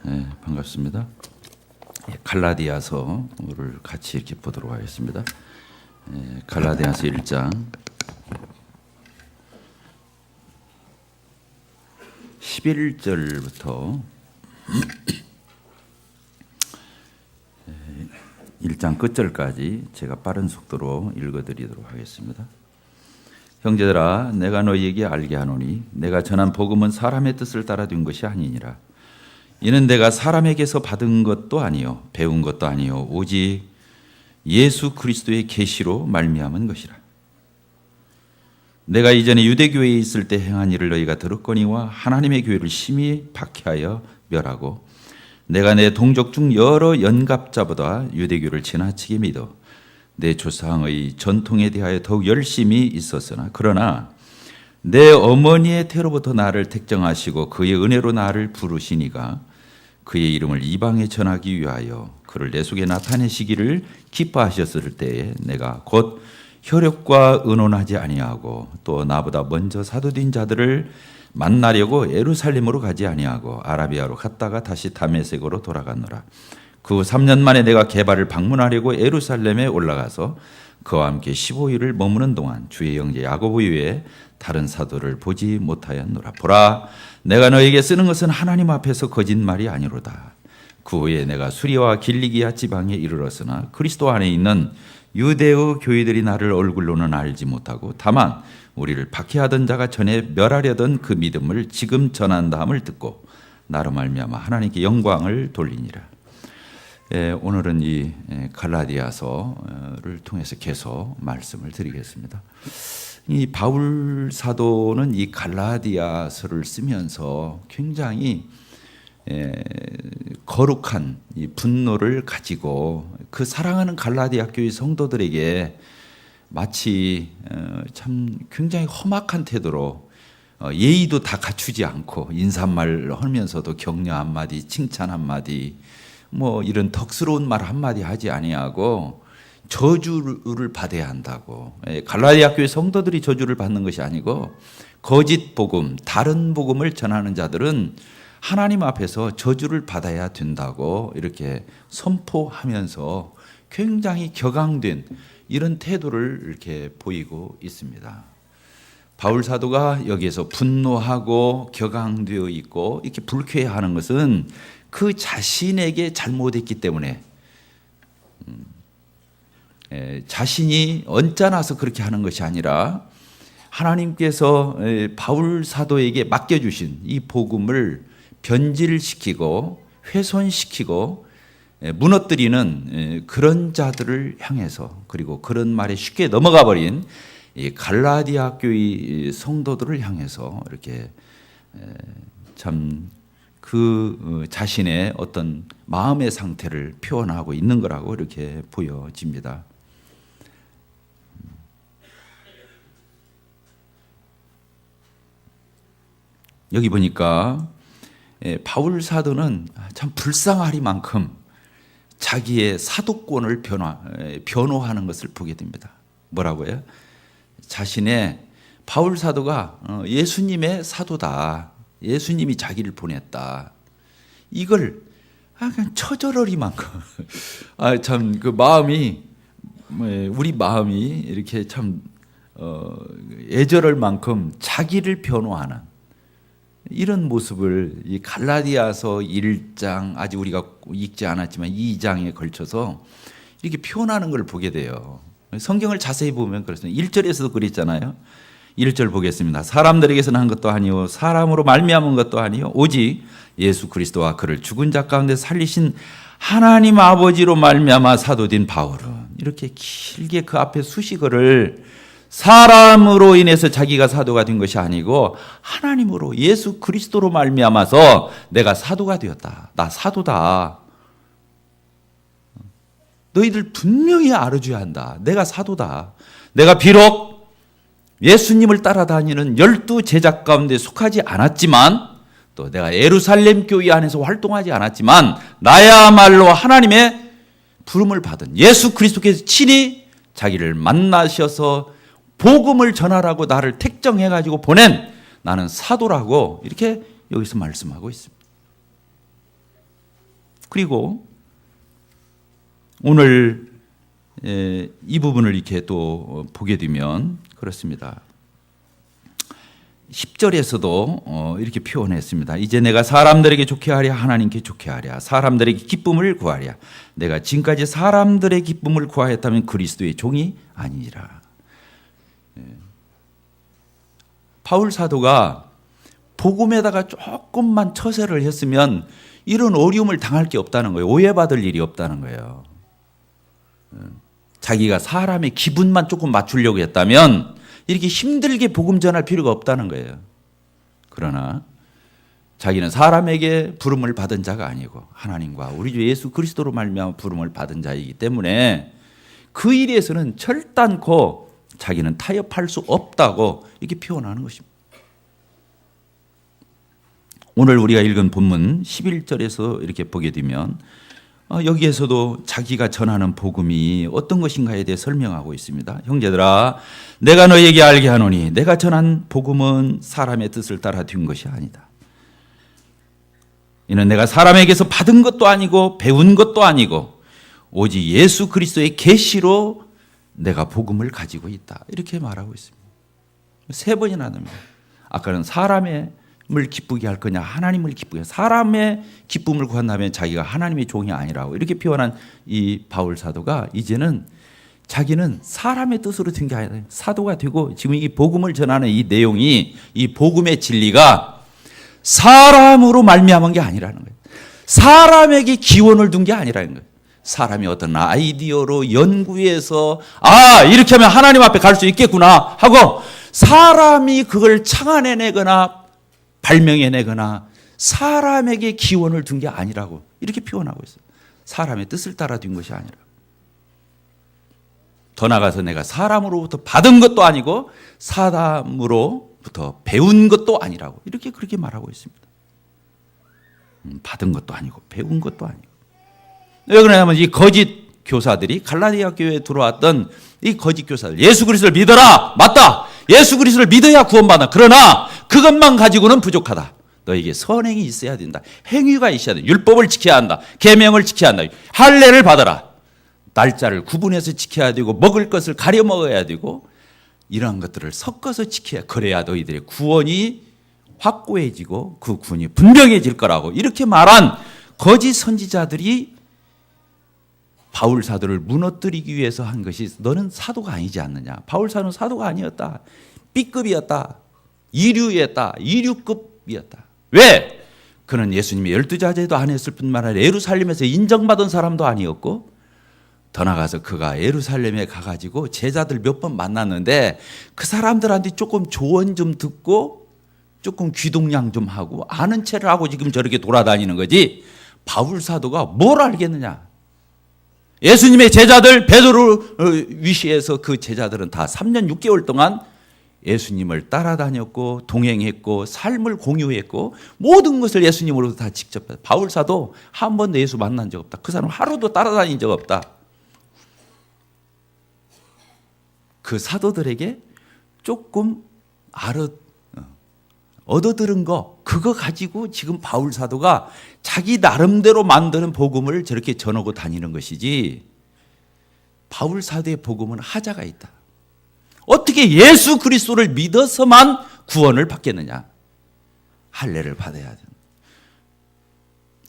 반갑습니다. 갈라디아서를 같이 이렇게 보도록 하겠습니다. 갈라디아서 1장 11절부터 1장 끝절까지 제가 빠른 속도로 읽어드리도록 하겠습니다. 형제들아, 내가 너희에게 알게 하노니 내가 전한 복음은 사람의 뜻을 따라 된 것이 아니니라. 이는 내가 사람에게서 받은 것도 아니요 배운 것도 아니요 오직 예수 그리스도의 계시로 말미암은 것이라. 내가 이전에 유대교회에 있을 때 행한 일을 너희가 들었거니와 하나님의 교회를 심히 박해하여 멸하고 내가 내 동족 중 여러 연갑자보다 유대교를 지나치게 믿어 내 조상의 전통에 대하여 더욱 열심히 있었으나 그러나 내 어머니의 태로부터 나를 택정하시고 그의 은혜로 나를 부르시니가 그의 이름을 이방에 전하기 위하여 그를 내 속에 나타내시기를 기뻐하셨을 때에 내가 곧 혈육과 의논하지 아니하고 또 나보다 먼저 사도된 자들을 만나려고 예루살렘으로 가지 아니하고 아라비아로 갔다가 다시 다메섹으로 돌아갔노라. 그 후 3년 만에 내가 게바를 방문하려고 예루살렘에 올라가서 그와 함께 15일을 머무는 동안 주의 형제 야고보 외에 다른 사도를 보지 못하였노라. 보라, 내가 너에게 쓰는 것은 하나님 앞에서 거짓말이 아니로다. 그 후에 내가 수리와 길리기아 지방에 이르렀으나 그리스도 안에 있는 유대의 교회들이 나를 얼굴로는 알지 못하고 다만 우리를 박해하던 자가 전에 멸하려던 그 믿음을 지금 전한다함을 듣고 나로 말미암아 하나님께 영광을 돌리니라. 오늘은 이 갈라디아서를 통해서 계속 말씀을 드리겠습니다. 이 바울 사도는 이 갈라디아서를 쓰면서 굉장히 거룩한 이 분노를 가지고 그 사랑하는 갈라디아 교회 성도들에게 마치 참 굉장히 험악한 태도로 예의도 다 갖추지 않고 인사말 하면서도 격려 한마디, 칭찬 한마디, 뭐 이런 덕스러운 말 한마디 하지 아니하고 저주를 받아야 한다고. 갈라디아 교회 성도들이 저주를 받는 것이 아니고 거짓 복음, 다른 복음을 전하는 자들은 하나님 앞에서 저주를 받아야 된다고 이렇게 선포하면서 굉장히 격앙된 이런 태도를 이렇게 보이고 있습니다. 바울 사도가 여기에서 분노하고 격앙되어 있고 이렇게 불쾌해하는 것은 그 자신에게 잘못했기 때문에 자신이 언짢아서 그렇게 하는 것이 아니라 하나님께서 바울 사도에게 맡겨주신 이 복음을 변질시키고 훼손시키고 무너뜨리는 그런 자들을 향해서 그리고 그런 말에 쉽게 넘어가 버린 이 갈라디아 교회 성도들을 향해서 이렇게 참 그 자신의 어떤 마음의 상태를 표현하고 있는 거라고 이렇게 보여집니다. 여기 보니까 바울 사도는 참 불쌍하리만큼 자기의 사도권을 변호하는 것을 보게 됩니다. 뭐라고요? 자신의 바울 사도가 예수님의 사도다. 예수님이 자기를 보냈다. 이걸 그냥 처절하리만큼 참 그 마음이 우리 마음이 이렇게 참 애절할 만큼 자기를 변호하는 이런 모습을 이 갈라디아서 1장 아직 우리가 읽지 않았지만 2장에 걸쳐서 이렇게 표현하는 걸 보게 돼요. 성경을 자세히 보면 그렇습니다. 1절에서도 그랬잖아요. 1절 보겠습니다. 사람들에게서 난 것도 아니요 사람으로 말미암은 것도 아니요 오직 예수 그리스도와 그를 죽은 자 가운데 살리신 하나님 아버지로 말미암아 사도된 바울은 이렇게 길게 그 앞에 수식어를 사람으로 인해서 자기가 사도가 된 것이 아니고 하나님으로 예수 그리스도로 말미암아서 내가 사도가 되었다. 나 사도다. 너희들 분명히 알아줘야 한다. 내가 사도다. 내가 비록 예수님을 따라다니는 12 제자 가운데 속하지 않았지만 또 내가 예루살렘 교회 안에서 활동하지 않았지만 나야말로 하나님의 부름을 받은 예수 그리스도께서 친히 자기를 만나셔서 복음을 전하라고 나를 택정해가지고 보낸 나는 사도라고 이렇게 여기서 말씀하고 있습니다. 그리고 오늘 이 부분을 이렇게 또 보게 되면 그렇습니다. 10절에서도 이렇게 표현했습니다. 이제 내가 사람들에게 좋게 하랴 하나님께 좋게 하랴 사람들에게 기쁨을 구하랴 내가 지금까지 사람들의 기쁨을 구하였다면 그리스도의 종이 아니니라. 바울 사도가 복음에다가 조금만 처세를 했으면 이런 어려움을 당할 게 없다는 거예요. 오해받을 일이 없다는 거예요. 자기가 사람의 기분만 조금 맞추려고 했다면 이렇게 힘들게 복음 전할 필요가 없다는 거예요. 그러나 자기는 사람에게 부름을 받은 자가 아니고 하나님과 우리 주 예수 그리스도로 말미암아 부름을 받은 자이기 때문에 그 일에서는 결단코 자기는 타협할 수 없다고 이렇게 표현하는 것입니다. 오늘 우리가 읽은 본문 11절에서 이렇게 보게 되면 여기에서도 자기가 전하는 복음이 어떤 것인가에 대해 설명하고 있습니다. 형제들아 내가 너에게 알게 하노니 내가 전한 복음은 사람의 뜻을 따라 된 것이 아니다. 이는 내가 사람에게서 받은 것도 아니고 배운 것도 아니고 오직 예수 그리스도의 계시로 내가 복음을 가지고 있다. 이렇게 말하고 있습니다. 3번이나 합니다. 아까는 사람을 기쁘게 할 거냐 하나님을 기쁘게 사람의 기쁨을 구한다면 자기가 하나님의 종이 아니라고 이렇게 표현한 이 바울 사도가 이제는 자기는 사람의 뜻으로 된 게 아니라 사도가 되고 지금 이 복음을 전하는 이 내용이 이 복음의 진리가 사람으로 말미암은 게 아니라는 거예요. 사람에게 기원을 둔 게 아니라는 거예요. 사람이 어떤 아이디어로 연구해서 이렇게 하면 하나님 앞에 갈 수 있겠구나 하고 사람이 그걸 창안해내거나 발명해내거나 사람에게 기원을 둔 게 아니라고 이렇게 표현하고 있어요. 사람의 뜻을 따라 둔 것이 아니라. 더 나아가서 내가 사람으로부터 받은 것도 아니고 사람으로부터 배운 것도 아니라고 이렇게 그렇게 말하고 있습니다. 받은 것도 아니고 배운 것도 아니고. 왜 그러냐면 이 거짓 교사들이 갈라디아 교회에 들어왔던 이 거짓 교사들 예수 그리스도를 믿어라. 맞다. 예수 그리스도를 믿어야 구원받아. 그러나 그것만 가지고는 부족하다. 너에게 선행이 있어야 된다. 행위가 있어야 된다. 율법을 지켜야 한다. 계명을 지켜야 한다. 할례를 받아라. 날짜를 구분해서 지켜야 되고 먹을 것을 가려 먹어야 되고 이러한 것들을 섞어서 지켜야 그래야 너희들의 구원이 확고해지고 그 구원이 분명해질 거라고 이렇게 말한 거짓 선지자들이 바울 사도를 무너뜨리기 위해서 한 것이 너는 사도가 아니지 않느냐. 바울 사도는 사도가 아니었다. B급이었다. 이류였다. 이류급이었다. 왜? 그는 예수님의 12자제도 안 했을 뿐만 아니라 예루살렘에서 인정받은 사람도 아니었고 더 나가서 그가 예루살렘에 가가지고 제자들 몇 번 만났는데 그 사람들한테 조금 조언 좀 듣고 조금 귀동냥 좀 하고 아는 체를 하고 지금 저렇게 돌아다니는 거지. 바울 사도가 뭘 알겠느냐. 예수님의 제자들 베드로를 위시해서 그 제자들은 다 3년 6개월 동안 예수님을 따라다녔고 동행했고 삶을 공유했고 모든 것을 예수님으로부터 다 직접 했다. 바울 사도 한 번도 예수 만난 적 없다. 그 사람 하루도 따라다닌 적 없다. 그 사도들에게 조금 얻어들은 거 그거 가지고 지금 바울 사도가 자기 나름대로 만드는 복음을 저렇게 전하고 다니는 것이지 바울 사도의 복음은 하자가 있다. 어떻게 예수 그리스도를 믿어서만 구원을 받겠느냐. 할례를 받아야 된다.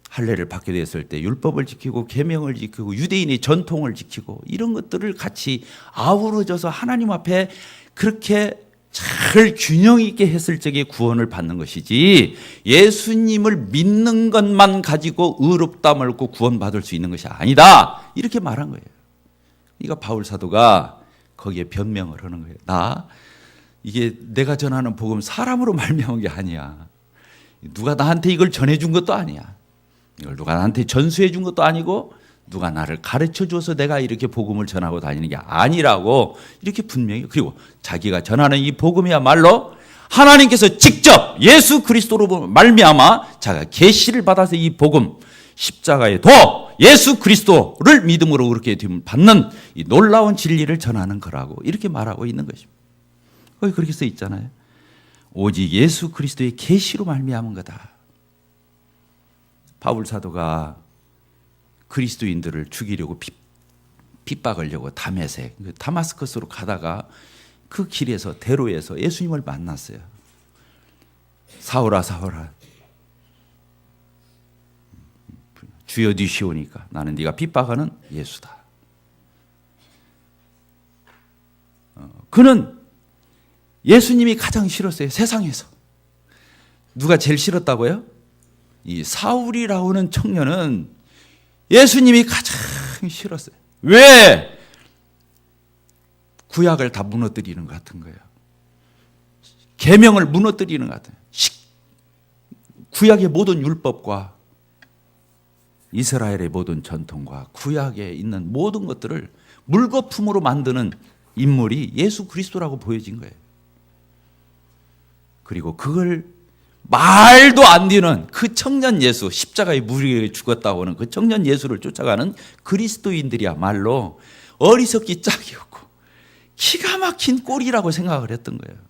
할례를 받게 됐을 때 율법을 지키고 계명을 지키고 유대인의 전통을 지키고 이런 것들을 같이 아우러져서 하나님 앞에 그렇게 잘 균형 있게 했을 적에 구원을 받는 것이지 예수님을 믿는 것만 가지고 의롭다함을 얻고 구원받을 수 있는 것이 아니다. 이렇게 말한 거예요. 그러니까 바울 사도가 거기에 변명을 하는 거예요. 이게 내가 전하는 복음 사람으로 말미암은 게 아니야. 누가 나한테 이걸 전해준 것도 아니야. 이걸 누가 나한테 전수해 준 것도 아니고 누가 나를 가르쳐 줘서 내가 이렇게 복음을 전하고 다니는 게 아니라고 이렇게 분명히 그리고 자기가 전하는 이 복음이야말로 하나님께서 직접 예수 그리스도로 말미암아 자기가 계시를 받아서 이 복음 십자가의 도 예수 그리스도를 믿음으로 그렇게 받는 이 놀라운 진리를 전하는 거라고 이렇게 말하고 있는 것입니다. 거기 그렇게 써 있잖아요. 오직 예수 그리스도의 계시로 말미암은 거다. 바울 사도가 그리스도인들을 죽이려고 핍박하려고 다마스커스로 가다가 그 길에서 대로에서 예수님을 만났어요. 사울아 사울아 주여 니시오니까 나는 네가 핍박하는 예수다. 그는 예수님이 가장 싫었어요. 세상에서. 누가 제일 싫었다고요? 이 사울이라고 하는 청년은 예수님이 가장 싫었어요. 왜? 구약을 다 무너뜨리는 것 같은 거예요. 계명을 무너뜨리는 것 같아요. 구약의 모든 율법과 이스라엘의 모든 전통과 구약에 있는 모든 것들을 물거품으로 만드는 인물이 예수 그리스도라고 보여진 거예요. 그리고 그걸 말도 안 되는 그 청년 예수, 십자가에 무리에 죽었다고 하는 그 청년 예수를 쫓아가는 그리스도인들이야말로 어리석기 짝이 없고 기가 막힌 꼴이라고 생각을 했던 거예요.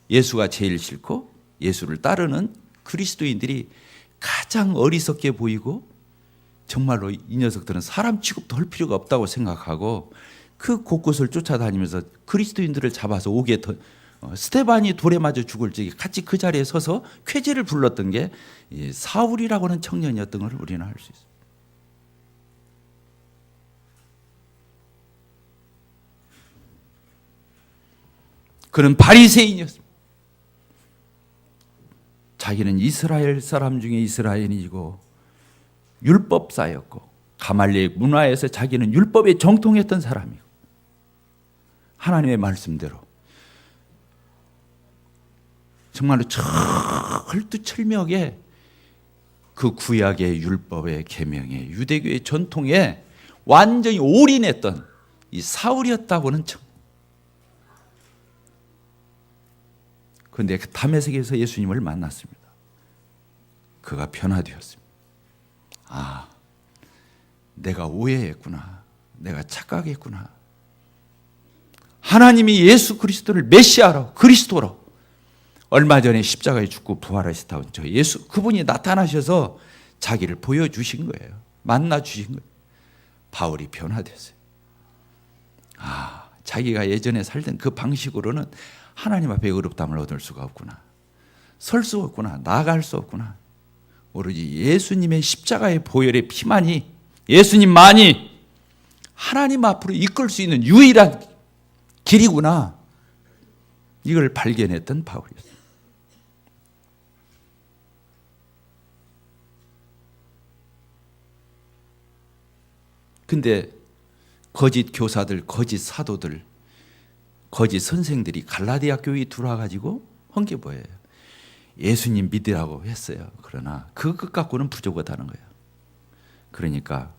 예수가 제일 싫고 예수를 따르는 그리스도인들이 가장 어리석게 보이고 정말로 이 녀석들은 사람 취급도 할 필요가 없다고 생각하고 그 곳곳을 쫓아다니면서 그리스도인들을 잡아서 스테반이 돌에 맞아 죽을 적에 같이 그 자리에 서서 쾌제를 불렀던 게 사울이라고 하는 청년이었던 걸 우리는 알 수 있습니다. 그는 바리새인이었습니다. 자기는 이스라엘 사람 중에 이스라엘이고 율법사였고 가말리엘 문화에서 자기는 율법에 정통했던 사람이고 하나님의 말씀대로 정말로 철두철미하게 그 구약의 율법의 계명에 유대교의 전통에 완전히 올인했던 이 사울이었다고는 참. 그런데 그 다메섹에서 예수님을 만났습니다. 그가 변화되었습니다. 아, 내가 오해했구나. 내가 착각했구나. 하나님이 예수 그리스도를 메시아로 그리스도로 얼마 전에 십자가에 죽고 부활하셨다고 저 예수 그분이 나타나셔서 자기를 보여주신 거예요. 만나주신 거예요. 바울이 변화됐어요. 아, 자기가 예전에 살던 그 방식으로는 하나님 앞에 의롭다함을 얻을 수가 없구나. 설 수 없구나. 나아갈 수 없구나. 오로지 예수님의 십자가의 보혈의 피만이 예수님만이 하나님 앞으로 이끌 수 있는 유일한 길이구나. 이걸 발견했던 바울이었어요. 근데 거짓 교사들, 거짓 사도들, 거짓 선생들이 갈라디아 교회에 들어와가지고 한 게 뭐예요? 예수님 믿으라고 했어요. 그러나 그것 갖고는 부족하다는 거예요. 그러니까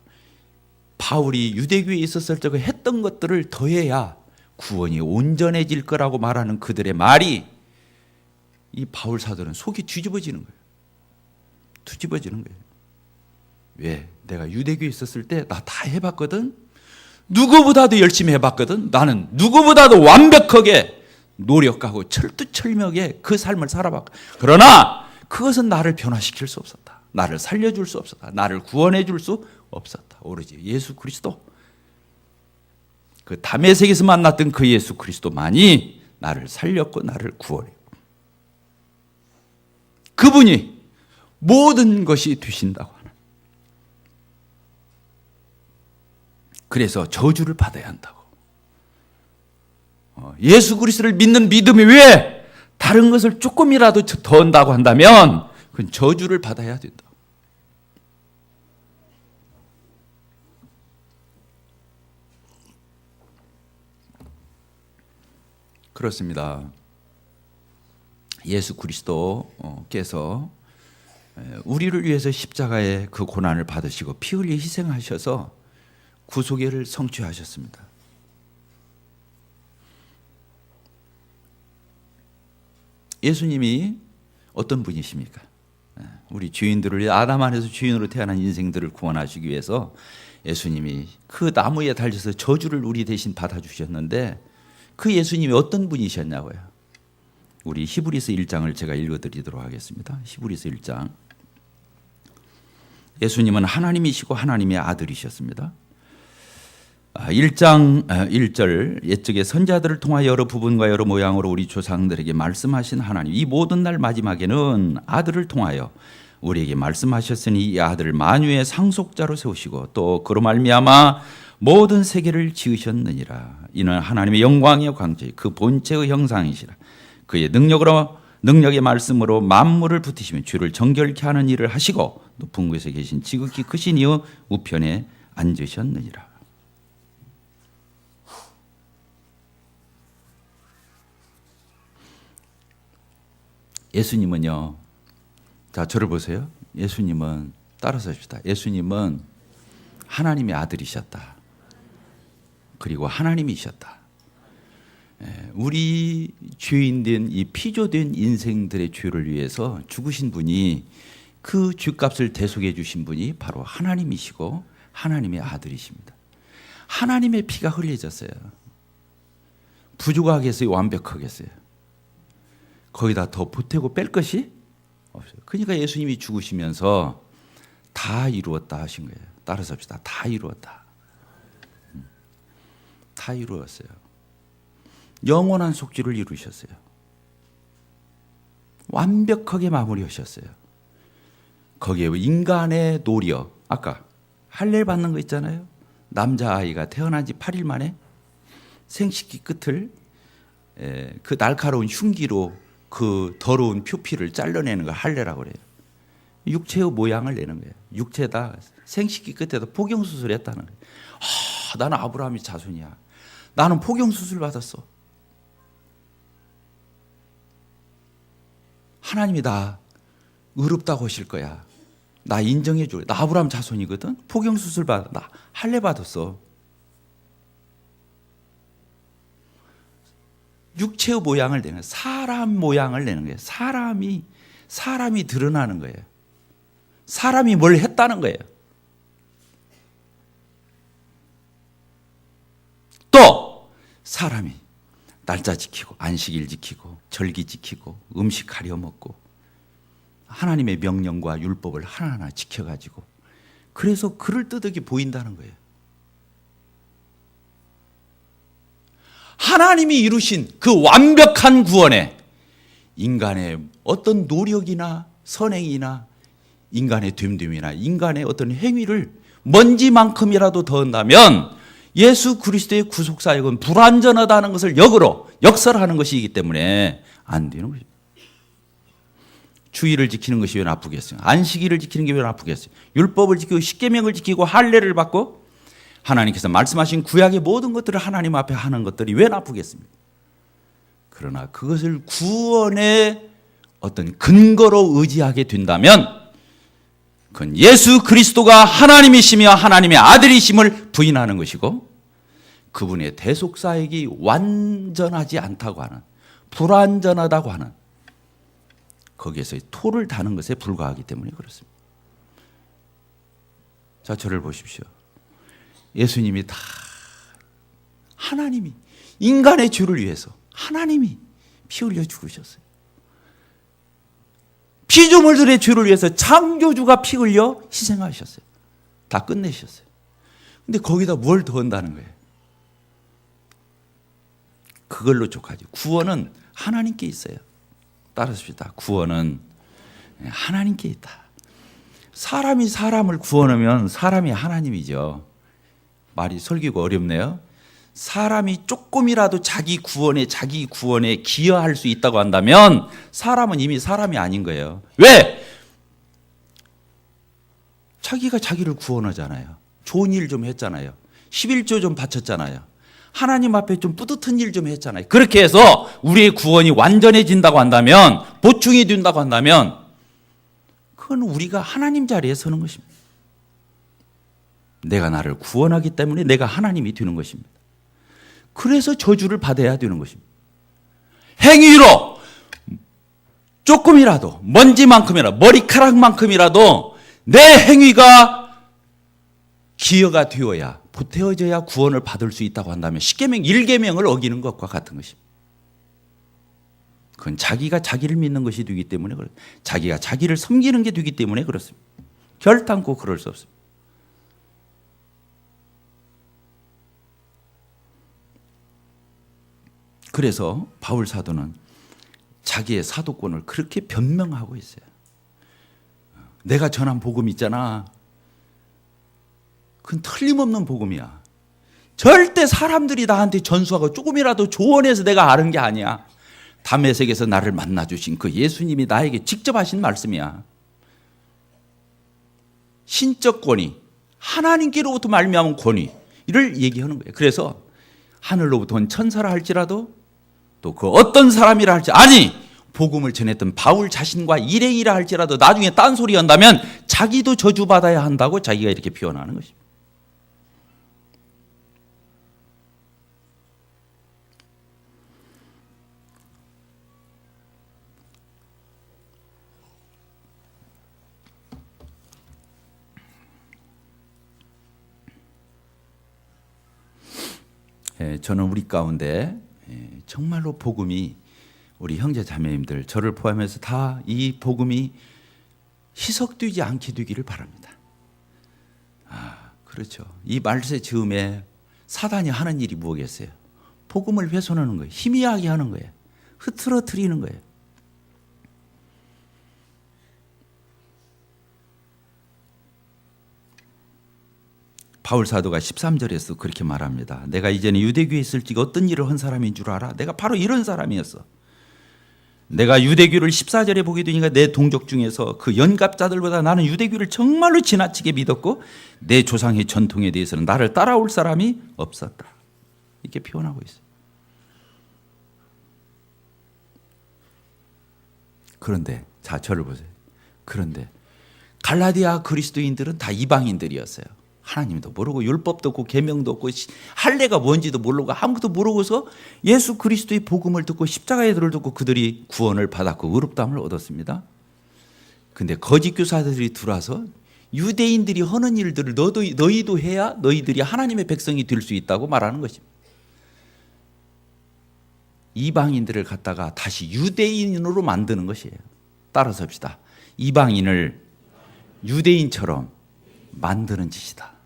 바울이 유대교에 있었을 적에 했던 것들을 더해야 구원이 온전해질 거라고 말하는 그들의 말이 이 바울 사도는 속이 뒤집어지는 거예요. 뒤집어지는 거예요. 왜? 내가 유대교에 있었을 때 나 다 해봤거든. 누구보다도 열심히 해봤거든. 나는 누구보다도 완벽하게 노력하고 철두철미하게 그 삶을 살아봤고, 그러나 그것은 나를 변화시킬 수 없었다. 나를 살려줄 수 없었다. 나를 구원해 줄 수 없었다. 오로지 예수 그리스도, 그 다메섹에서 만났던 그 예수 그리스도만이 나를 살렸고 나를 구원했고, 그분이 모든 것이 되신다고 하는. 그래서 저주를 받아야 한다고. 예수 그리스도를 믿는 믿음이 왜 다른 것을 조금이라도 더 한다고 한다면 그건 저주를 받아야 된다. 그렇습니다. 예수 그리스도께서 우리를 위해서 십자가의 그 고난을 받으시고 피 흘려 희생하셔서 구속의를 성취하셨습니다. 예수님이 어떤 분이십니까? 우리 주인들을 아담 안에서 주인으로 태어난 인생들을 구원하시기 위해서 예수님이 그 나무에 달려서 저주를 우리 대신 받아주셨는데 그 예수님이 어떤 분이셨냐고요? 우리 히브리서 1장을 제가 읽어드리도록 하겠습니다. 히브리서 1장 예수님은 하나님이시고 하나님의 아들이셨습니다. 1장 1절 옛적의 선자들을 통하여 여러 부분과 여러 모양으로 우리 조상들에게 말씀하신 하나님, 이 모든 날 마지막에는 아들을 통하여 우리에게 말씀하셨으니 이 아들을 만유의 상속자로 세우시고 또 그로 말미암아 모든 세계를 지으셨느니라. 이는 하나님의 영광의 광채 그 본체의 형상이시라. 그의 능력의 말씀으로 만물을 붙이시며 주를 정결케 하는 일을 하시고 높은 곳에 계신 지극히 크신 이의 우편에 앉으셨느니라. 예수님은요, 자, 저를 보세요. 예수님은, 따라서 합시다. 예수님은 하나님의 아들이셨다. 그리고 하나님이셨다. 우리 죄인된 이 피조된 인생들의 죄를 위해서 죽으신 분이, 그 죄값을 대속해 주신 분이 바로 하나님이시고 하나님의 아들이십니다. 하나님의 피가 흘려졌어요. 부족하겠어요? 완벽하겠어요? 거기다 더 보태고 뺄 것이 없어요. 그러니까 예수님이 죽으시면서 다 이루었다 하신 거예요. 따라서 합시다. 다 이루었다. 다 이루었어요. 영원한 속죄를 이루셨어요. 완벽하게 마무리하셨어요. 거기에 인간의 노력, 아까 할례 받는 거 있잖아요. 남자아이가 태어난 지 8일 만에 생식기 끝을 그 날카로운 흉기로 그 더러운 표피를 잘라내는 걸 할례라고 그래요. 육체의 모양을 내는 거예요. 육체다 생식기 끝에다 포경수술을 했다는 거예요. 나는 아브라함의 자손이야. 나는 포경수술 받았어. 하나님이 나 의롭다고 하실 거야. 나 인정해 줄. 나 아브라함 자손이거든. 포경수술 받아. 나 할례 받았어. 육체의 모양을 내는, 사람 모양을 내는 거예요. 사람이 드러나는 거예요. 사람이 뭘 했다는 거예요. 또 사람이 날짜 지키고 안식일 지키고 절기 지키고 음식 가려 먹고 하나님의 명령과 율법을 하나하나 지켜가지고, 그래서 그럴듯하게 보인다는 거예요. 하나님이 이루신 그 완벽한 구원에 인간의 어떤 노력이나 선행이나 인간의 됨됨이나 인간의 어떤 행위를 먼지만큼이라도 더한다면 예수 그리스도의 구속사역은 불완전하다는 것을 역설하는 것이기 때문에 안 되는 것입니다. 주의를 지키는 것이 왜 나쁘겠어요? 안식일을 지키는 게 왜 나쁘겠어요? 율법을 지키고 십계명을 지키고 할례를 받고 하나님께서 말씀하신 구약의 모든 것들을 하나님 앞에 하는 것들이 왜 나쁘겠습니까? 그러나 그것을 구원의 어떤 근거로 의지하게 된다면 그건 예수 그리스도가 하나님이시며 하나님의 아들이심을 부인하는 것이고, 그분의 대속사역이 완전하지 않다고 하는, 불완전하다고 하는, 거기에서 토를 다는 것에 불과하기 때문에 그렇습니다. 자, 저를 보십시오. 예수님이 다, 하나님이 인간의 죄를 위해서 하나님이 피 흘려 죽으셨어요. 피조물들의 죄를 위해서 창조주가 피 흘려 희생하셨어요. 다 끝내셨어요. 근데 거기다 뭘 더 한다는 거예요? 그걸로 족하지. 구원은 하나님께 있어요. 따라합시다. 구원은 하나님께 있다. 사람이 사람을 구원하면 사람이 하나님이죠. 말이 설기고 어렵네요. 사람이 조금이라도 자기 구원에 기여할 수 있다고 한다면 사람은 이미 사람이 아닌 거예요. 왜? 자기가 자기를 구원하잖아요. 좋은 일 좀 했잖아요. 11조 좀 바쳤잖아요. 하나님 앞에 좀 뿌듯한 일 좀 했잖아요. 그렇게 해서 우리의 구원이 완전해진다고 한다면, 보충이 된다고 한다면, 그건 우리가 하나님 자리에 서는 것입니다. 내가 나를 구원하기 때문에 내가 하나님이 되는 것입니다. 그래서 저주를 받아야 되는 것입니다. 행위로 조금이라도, 먼지만큼이라도, 머리카락만큼이라도 내 행위가 기여가 되어야, 보태어져야 구원을 받을 수 있다고 한다면 십계명 1계명을 어기는 것과 같은 것입니다. 그건 자기가 자기를 믿는 것이 되기 때문에 자기가 자기를 섬기는 게 되기 때문에 그렇습니다. 결단코 그럴 수 없습니다. 그래서 바울 사도는 자기의 사도권을 그렇게 변명하고 있어요. 내가 전한 복음 있잖아. 그건 틀림없는 복음이야. 절대 사람들이 나한테 전수하고 조금이라도 조언해서 내가 아는 게 아니야. 다메섹에서 나를 만나주신 그 예수님이 나에게 직접 하신 말씀이야. 신적 권위, 하나님께로부터 말미암은 권위를 얘기하는 거예요. 그래서 하늘로부터 온 천사라 할지라도 또 그 어떤 사람이라 할지, 아니 복음을 전했던 바울 자신과 일행이라 할지라도 나중에 딴소리 한다면 자기도 저주받아야 한다고 자기가 이렇게 표현하는 것입니다. 저는 우리 가운데 정말로 복음이, 우리 형제 자매님들 저를 포함해서 다 이 복음이 희석되지 않게 되기를 바랍니다. 그렇죠. 이 말세 즈음에 사단이 하는 일이 무엇이겠어요? 복음을 훼손하는 거예요. 희미하게 하는 거예요. 흐트러뜨리는 거예요. 바울 사도가 13절에서 그렇게 말합니다. 내가 이전에 유대교에 있을 때 어떤 일을 한 사람인 줄 알아? 내가 바로 이런 사람이었어. 내가 유대교를 14절에 보게 되니까 내 동족 중에서 그 연갑자들보다 나는 유대교를 정말로 지나치게 믿었고 내 조상의 전통에 대해서는 나를 따라올 사람이 없었다. 이렇게 표현하고 있어요. 그런데 자, 저를 보세요. 그런데 갈라디아 그리스도인들은 다 이방인들이었어요. 하나님도 모르고 율법도 없고 계명도 없고 할례가 뭔지도 모르고 아무것도 모르고서 예수 그리스도의 복음을 듣고 십자가의 도를 듣고 그들이 구원을 받았고 의롭다함을 얻었습니다. 근데 거짓 교사들이 들어와서 유대인들이 하는 일들을 너희도 해야 너희들이 하나님의 백성이 될 수 있다고 말하는 것입니다. 이방인들을 갖다가 다시 유대인으로 만드는 것이에요. 따라서 합시다. 이방인을 유대인처럼 만드는 짓이다.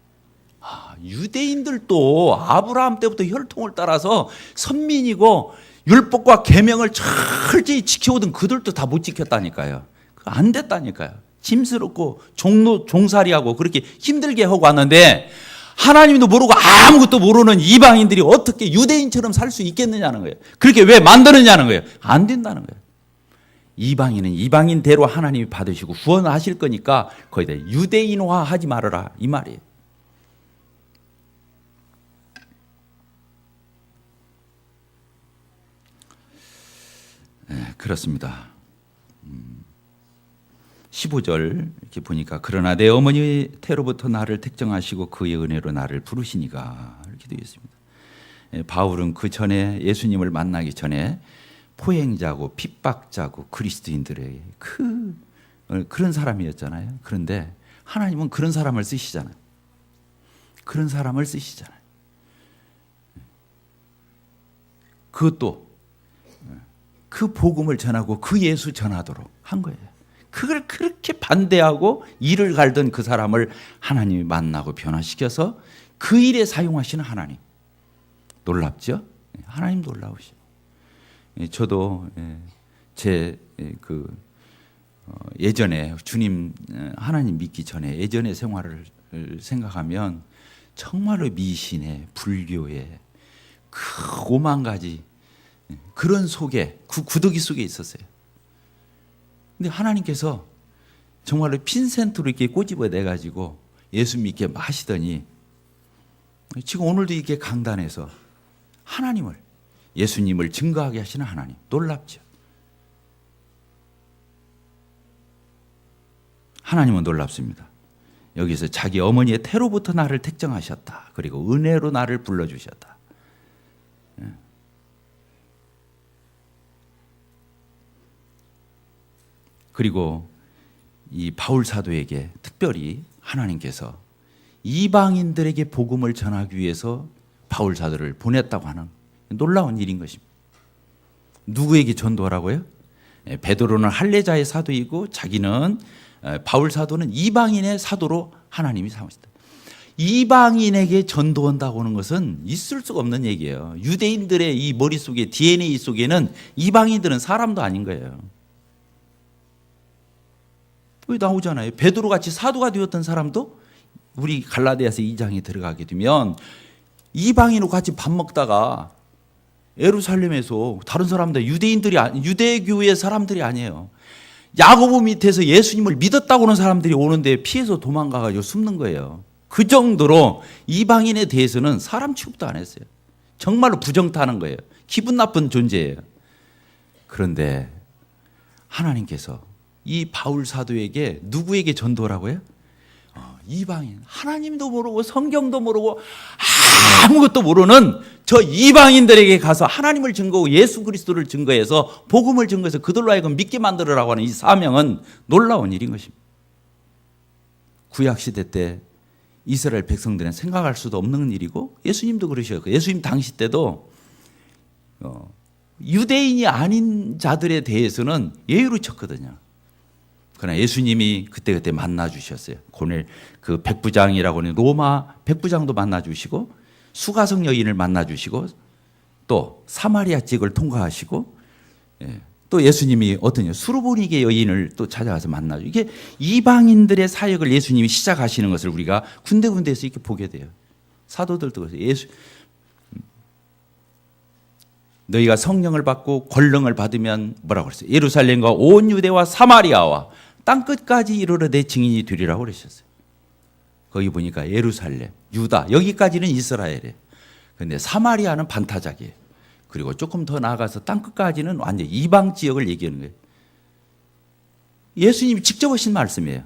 유대인들도 아브라함 때부터 혈통을 따라서 선민이고 율법과 계명을 철저히 지켜오던 그들도 다 못 지켰다니까요. 안 됐다니까요. 짐스럽고 종살이하고 그렇게 힘들게 하고 왔는데 하나님도 모르고 아무것도 모르는 이방인들이 어떻게 유대인처럼 살 수 있겠느냐는 거예요. 그렇게 왜 만드느냐는 거예요. 안 된다는 거예요. 이방인은 이방인대로 하나님이 받으시고 구원하실 거니까 거기다 유대인화 하지 말아라, 이 말이에요. 네, 그렇습니다. 15절 이렇게 보니까 그러나 내 어머니 태로부터 나를 택정하시고 그의 은혜로 나를 부르시니가 이렇게 되어 있습니다. 바울은 그 전에 예수님을 만나기 전에 포행자고 핍박자고 그리스도인들에게 그런 사람이었잖아요. 그런데 하나님은 그런 사람을 쓰시잖아요. 그런 사람을 쓰시잖아요. 그것도 그 복음을 전하고 그 예수 전하도록 한 거예요. 그걸 그렇게 반대하고 일을 갈던 그 사람을 하나님이 만나고 변화시켜서 그 일에 사용하시는 하나님. 놀랍죠? 하나님 놀라우시죠. 저도 제 예전에 주님 하나님 믿기 전에 예전의 생활을 생각하면 정말로 미신에 불교에 그 오만 가지 그런 속에 구더기 속에 있었어요. 근데 하나님께서 정말로 핀센트로 이렇게 꼬집어 내 가지고 예수 믿게 마시더니 지금 오늘도 이렇게 강단에서 하나님을 예수님을 증거하게 하시는 하나님, 놀랍죠. 하나님은 놀랍습니다. 여기서 자기 어머니의 태로부터 나를 택정하셨다. 그리고 은혜로 나를 불러주셨다. 그리고 이 바울 사도에게 특별히 하나님께서 이방인들에게 복음을 전하기 위해서 바울 사도를 보냈다고 하는 놀라운 일인 것입니다. 누구에게 전도하라고요? 베드로는 할례자의 사도이고 자기는 바울 사도는 이방인의 사도로 하나님이 삼으셨다. 이방인에게 전도한다고 하는 것은 있을 수가 없는 얘기예요. 유대인들의 이 머릿속에 DNA 속에는 이방인들은 사람도 아닌 거예요. 왜 나오잖아요. 베드로 같이 사도가 되었던 사람도 우리 갈라디아서 2장에 들어가게 되면 이방인으로 같이 밥 먹다가 예루살렘에서 다른 사람들 유대인들이 유대교의 사람들이 아니에요. 야고보 밑에서 예수님을 믿었다고 하는 사람들이 오는데 피해서 도망가가지고 숨는 거예요. 그 정도로 이방인에 대해서는 사람 취급도 안 했어요. 정말로 부정타는 거예요. 기분 나쁜 존재예요. 그런데 하나님께서 이 바울 사도에게 누구에게 전도라고 해요? 이방인. 하나님도 모르고 성경도 모르고 아무것도 모르는 저 이방인들에게 가서 하나님을 증거하고 예수 그리스도를 증거해서 복음을 증거해서 그들로 하여금 믿게 만들으라고 하는 이 사명은 놀라운 일인 것입니다. 구약시대 때 이스라엘 백성들은 생각할 수도 없는 일이고 예수님도 그러셨고 예수님 당시 때도 유대인이 아닌 자들에 대해서는 예의로 쳤거든요. 그러나 예수님이 그때 만나 주셨어요. 고넬 그 백부장이라고 하는 로마 백부장도 만나 주시고 수가성 여인을 만나 주시고 또 사마리아 지역을 통과하시고 또 예수님이 어떤 수르보니게 여인을 또 찾아가서 만나 주. 이게 이방인들의 사역을 예수님이 시작하시는 것을 우리가 군데군데에서 이렇게 보게 돼요. 사도들도 그래서 너희가 성령을 받고 권능을 받으면 뭐라고 그랬어요? 예루살렘과 온 유대와 사마리아와 땅끝까지 이르러 내 증인이 되리라고 그러셨어요. 거기 보니까 예루살렘, 유다 여기까지는 이스라엘이에요. 그런데 사마리아는 반타작이에요. 그리고 조금 더 나아가서 땅끝까지는 완전 이방 지역을 얘기하는 거예요. 예수님이 직접 하신 말씀이에요.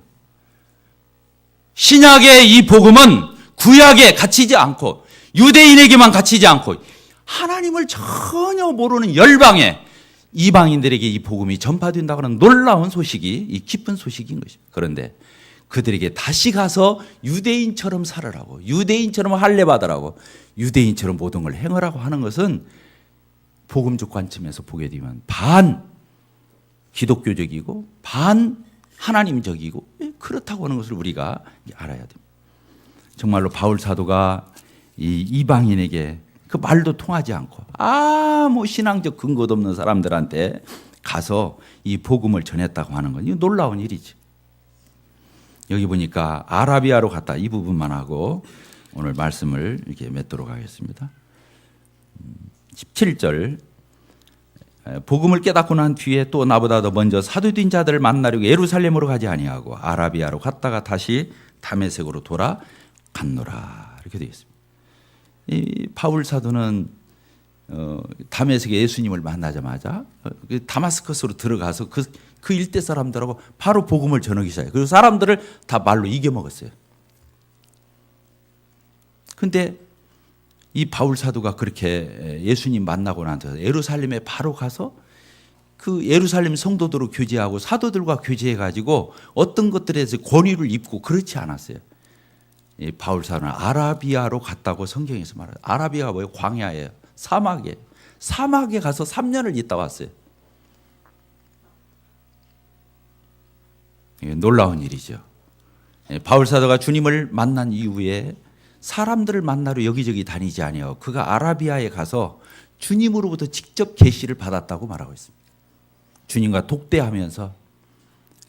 신약의 이 복음은 구약에 갇히지 않고 유대인에게만 갇히지 않고 하나님을 전혀 모르는 열방에 이방인들에게 이 복음이 전파된다고 하는 놀라운 소식이 이 기쁜 소식인 것입니다. 그런데 그들에게 다시 가서 유대인처럼 살으라고 유대인처럼 할례 받으라고 유대인처럼 모든 걸 행하라고 하는 것은 복음적 관점에서 보게 되면 반 기독교적이고 반 하나님적이고 그렇다고 하는 것을 우리가 알아야 됩니다. 정말로 바울 사도가 이 이방인에게 그 말도 통하지 않고 아무 신앙적 근거도 없는 사람들한테 가서 이 복음을 전했다고 하는 건 이거 놀라운 일이지. 여기 보니까 아라비아로 갔다 이 부분만 하고 오늘 말씀을 이렇게 맺도록 하겠습니다. 17절 복음을 깨닫고 난 뒤에 또 나보다 더 먼저 사도된 자들을 만나려고 예루살렘으로 가지 아니하고 아라비아로 갔다가 다시 다메섹으로 돌아갔노라 이렇게 되어 있습니다. 이 바울 사도는 다메섹에 예수님을 만나자마자 다마스커스로 들어가서 그 일대 사람들하고 바로 복음을 전하기 시작해요. 그리고 사람들을 다 말로 이겨먹었어요. 근데 이 바울 사도가 그렇게 예수님 만나고 나서 예루살렘에 바로 가서 그 예루살렘 성도들로 교제하고 사도들과 교제해가지고 어떤 것들에서 권위를 입고 그렇지 않았어요. 이 바울 사도는 아라비아로 갔다고 성경에서 말해요. 아라비아가 뭐예요? 광야예요. 사막에 가서 3년을 있다 왔어요. 놀라운 일이죠. 바울 사도가 주님을 만난 이후에 사람들을 만나러 여기저기 다니지 아니하고 그가 아라비아에 가서 주님으로부터 직접 계시를 받았다고 말하고 있습니다. 주님과 독대하면서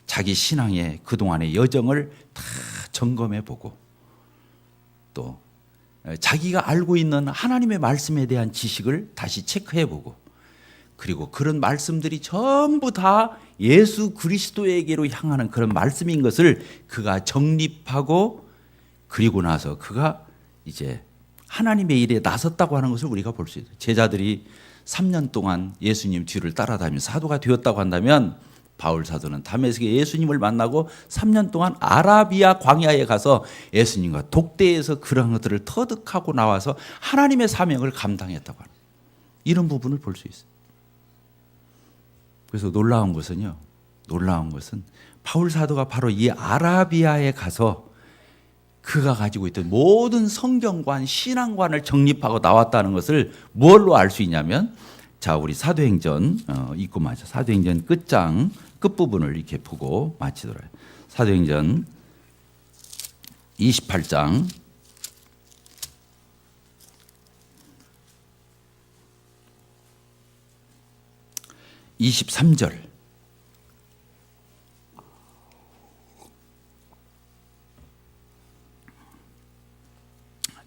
자기 신앙의 그동안의 여정을 다 점검해 보고 또 자기가 알고 있는 하나님의 말씀에 대한 지식을 다시 체크해 보고 그리고 그런 말씀들이 전부 다 예수 그리스도에게로 향하는 그런 말씀인 것을 그가 정립하고 그리고 나서 그가 이제 하나님의 일에 나섰다고 하는 것을 우리가 볼 수 있어요. 제자들이 3년 동안 예수님 뒤를 따라다니면서 사도가 되었다고 한다면 바울 사도는 다메섹에 예수님을 만나고 3년 동안 아라비아 광야에 가서 예수님과 독대에서 그런 것들을 터득하고 나와서 하나님의 사명을 감당했다고 하는 이런 부분을 볼 수 있어요. 그래서 놀라운 것은 바울 사도가 바로 이 아라비아에 가서 그가 가지고 있던 모든 성경관, 신앙관을 정립하고 나왔다는 것을 뭘로 알 수 있냐면 자, 우리 사도행전 읽고 마쳐. 사도행전 끝부분을 이렇게 보고 마치도록 해요. 사도행전 28장 23절.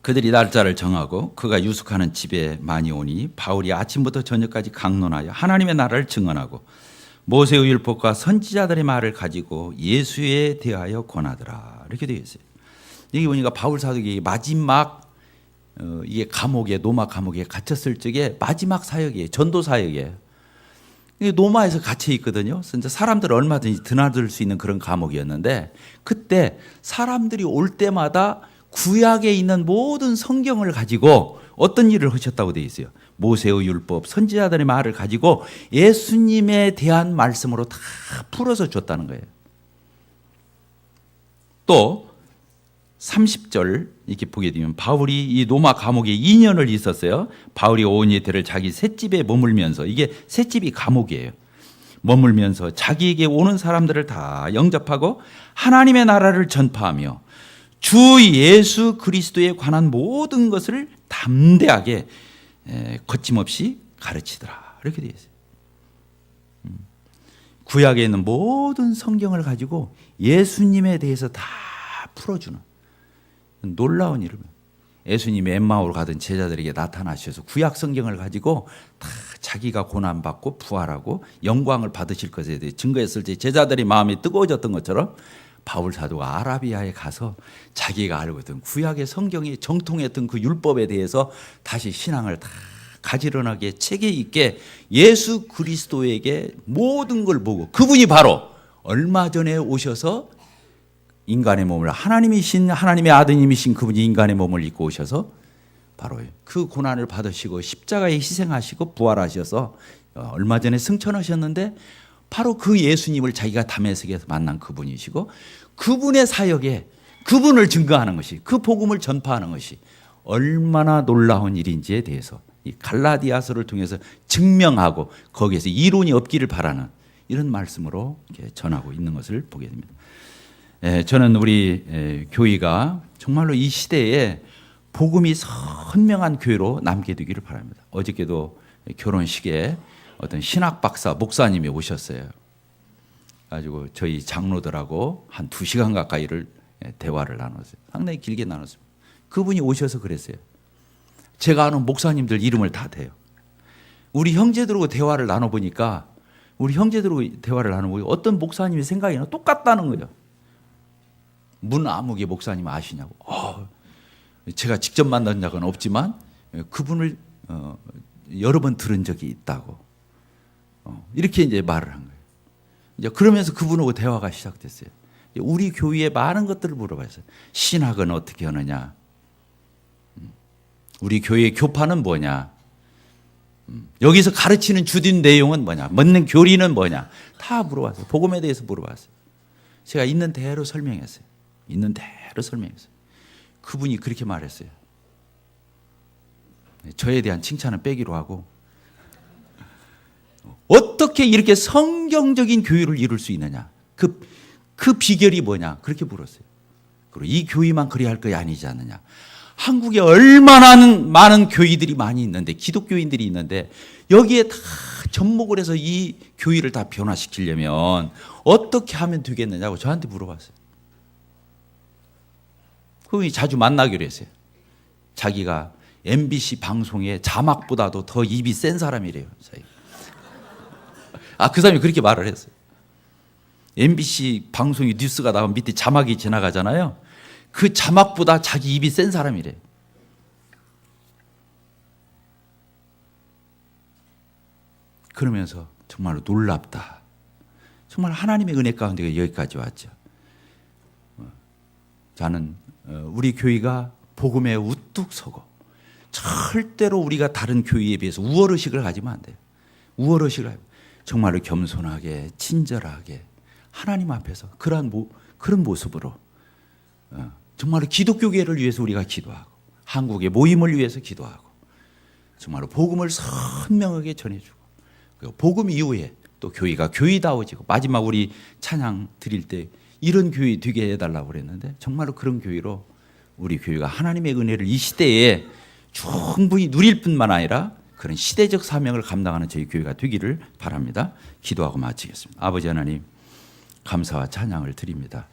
그들이 날짜를 정하고 그가 유숙하는 집에 많이 오니 바울이 아침부터 저녁까지 강론하여 하나님의 나라를 증언하고 모세의 율법과 선지자들의 말을 가지고 예수에 대하여 권하더라. 이렇게 되어 있어요. 여기 보니까 바울 사도기 마지막 이게 감옥에 로마 감옥에 갇혔을 적에 마지막 사역이에요. 전도 사역이에요. 로마에서 갇혀 있거든요. 그래서 사람들 얼마든지 드나들 수 있는 그런 감옥이었는데 그때 사람들이 올 때마다 구약에 있는 모든 성경을 가지고 어떤 일을 하셨다고 되어 있어요. 모세의 율법, 선지자들의 말을 가지고 예수님에 대한 말씀으로 다 풀어서 줬다는 거예요. 또 30절 이렇게 보게 되면 바울이 이 로마 감옥에 2년을 있었어요. 바울이 온 이태를 자기 셋집에 머물면서, 이게 셋집이 감옥이에요. 머물면서 자기에게 오는 사람들을 다 영접하고 하나님의 나라를 전파하며 주 예수 그리스도에 관한 모든 것을 담대하게 거침없이 가르치더라. 이렇게 되어 있어요. 구약에 있는 모든 성경을 가지고 예수님에 대해서 다 풀어주는 놀라운 일을, 예수님이 엠마오로 가던 제자들에게 나타나셔서 구약 성경을 가지고 다 자기가 고난받고 부활하고 영광을 받으실 것에 대해 증거했을 때 제자들의 마음이 뜨거워졌던 것처럼 바울 사도가 아라비아에 가서 자기가 알고 있던 구약의 성경이 정통했던 그 율법에 대해서 다시 신앙을 다 가지런하게 체계 있게 예수 그리스도에게 모든 걸 보고, 그분이 바로 얼마 전에 오셔서 인간의 몸을, 하나님의 아드님이신 그분이 인간의 몸을 입고 오셔서 바로 그 고난을 받으시고 십자가에 희생하시고 부활하셔서 얼마 전에 승천하셨는데 바로 그 예수님을 자기가 다메섹에서 만난 그분이시고 그분의 사역에 그분을 증거하는 것이, 그 복음을 전파하는 것이 얼마나 놀라운 일인지에 대해서 이 갈라디아서를 통해서 증명하고 거기에서 이론이 없기를 바라는 이런 말씀으로 이렇게 전하고 있는 것을 보게 됩니다. 저는 우리 교회가 정말로 이 시대에 복음이 선명한 교회로 남게 되기를 바랍니다. 어저께도 결혼식에 어떤 신학 박사 목사님이 오셨어요. 가지고 저희 장로들하고 한 2시간 가까이를 대화를 나눴어요. 상당히 길게 나눴습니다. 그분이 오셔서 그랬어요. 제가 아는 목사님들 이름을 다 대요. 우리 형제들하고 대화를 나눠보니까 어떤 목사님의 생각이 똑같다는 거예요. 문아무개 목사님 아시냐고. 제가 직접 만난 적은 없지만 그분을 여러 번 들은 적이 있다고. 이렇게 이제 말을 한 거예요. 이제 그러면서 그분하고 대화가 시작됐어요. 우리 교회에 많은 것들을 물어봤어요. 신학은 어떻게 하느냐? 우리 교회의 교파는 뭐냐? 여기서 가르치는 주된 내용은 뭐냐? 먹는 교리는 뭐냐? 다 물어봤어요. 복음에 대해서 물어봤어요. 제가 있는 대로 설명했어요. 그분이 그렇게 말했어요. 저에 대한 칭찬은 빼기로 하고, 어떻게 이렇게 성경적인 교회를 이룰 수 있느냐? 그 비결이 뭐냐? 그렇게 물었어요. 그리고 이 교회만 그래야 할 것이 아니지 않느냐? 한국에 얼마나 많은 교회들이 많이 있는데, 기독교인들이 있는데 여기에 다 접목을 해서 이 교회를 다 변화시키려면 어떻게 하면 되겠느냐고 저한테 물어봤어요. 그분이 자주 만나기로 했어요. 자기가 MBC 방송의 자막보다도 더 입이 센 사람이래요. 그 사람이 그렇게 말을 했어요. MBC 방송이 뉴스가 나오면 밑에 자막이 지나가잖아요. 그 자막보다 자기 입이 센 사람이래. 그러면서 정말로 놀랍다. 정말 하나님의 은혜 가운데 여기까지 왔죠. 저는 우리 교회가 복음에 우뚝 서고 절대로 우리가 다른 교회에 비해서 우월의식을 가지면 안 돼요. 우월의식을 정말로 겸손하게 친절하게 하나님 앞에서 그런 모습으로 정말로 기독교계를 위해서 우리가 기도하고 한국의 모임을 위해서 기도하고 정말로 복음을 선명하게 전해주고, 그리고 복음 이후에 또 교회가 교회다워지고, 마지막 우리 찬양 드릴 때 이런 교회 되게 해달라고 그랬는데 정말로 그런 교회로 우리 교회가 하나님의 은혜를 이 시대에 충분히 누릴 뿐만 아니라 그런 시대적 사명을 감당하는 저희 교회가 되기를 바랍니다. 기도하고 마치겠습니다. 아버지 하나님, 감사와 찬양을 드립니다.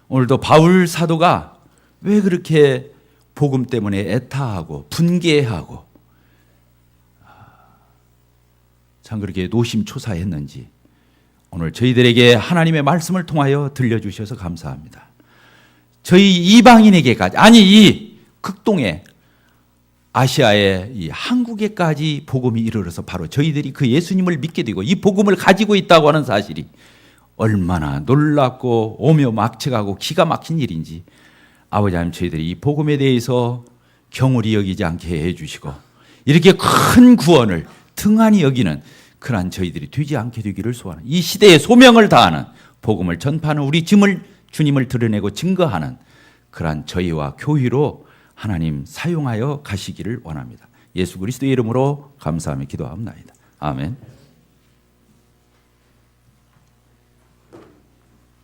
오늘도 바울 사도가 왜 그렇게 복음 때문에 애타하고 분개하고 참 그렇게 노심초사했는지 오늘 저희들에게 하나님의 말씀을 통하여 들려주셔서 감사합니다. 저희 이방인에게까지, 아니 이 극동에 아시아의 이 한국에까지 복음이 이르러서 바로 저희들이 그 예수님을 믿게 되고 이 복음을 가지고 있다고 하는 사실이 얼마나 놀랍고 오며 막측하고 기가 막힌 일인지 아버지 하나님, 저희들이 이 복음에 대해서 경홀히 여기지 않게 해주시고 이렇게 큰 구원을 등한히 여기는 그러한 저희들이 되지 않게 되기를 소원하는, 이 시대에 소명을 다하는 복음을 전파하는 우리 주님을 드러내고 증거하는 그러한 저희와 교회로 하나님 사용하여 가시기를 원합니다. 예수 그리스도의 이름으로 감사하며 기도합니다. 아멘.